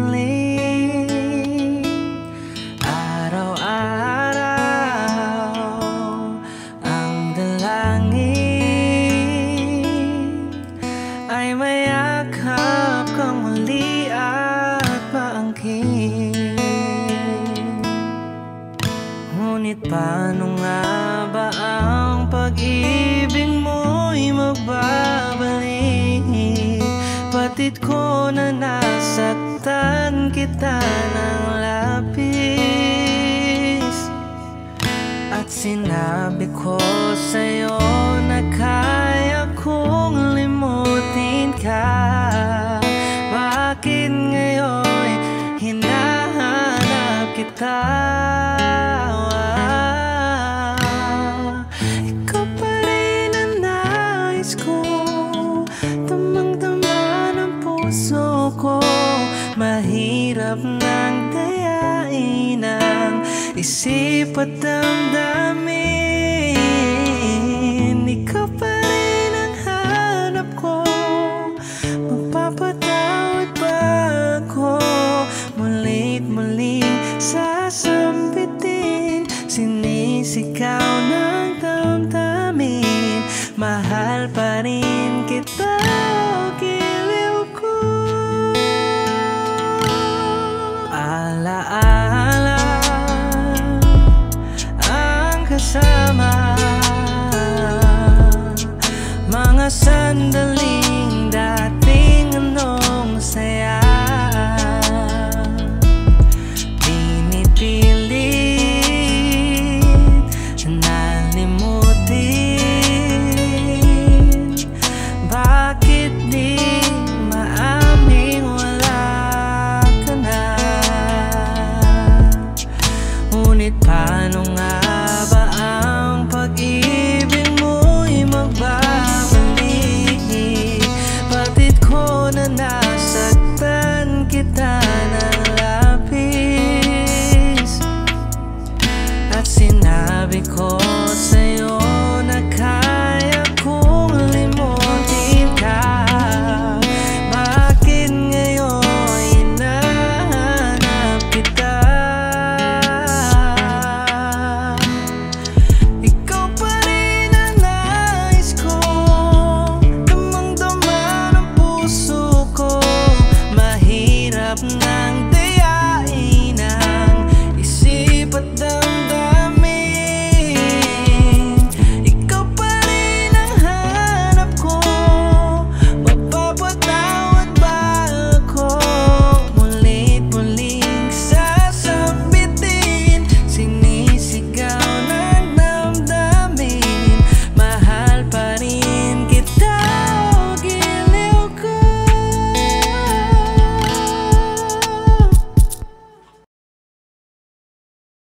piling. Araw-araw ang dalangin ay mayakap kang muli at maangkin. Ngunit paano nga ba ang pag-ibig mo'y magbabalik? Batid ko na nasaktan kita ng labis, at sinabi ko sa'yo na kaya kong limutin ka. Bakit ngayon hinahanap kita? Ikaw pa rin ang nais ko, tamang-tama ng puso ko. Mahirap nang dayain ang isip at damdamin.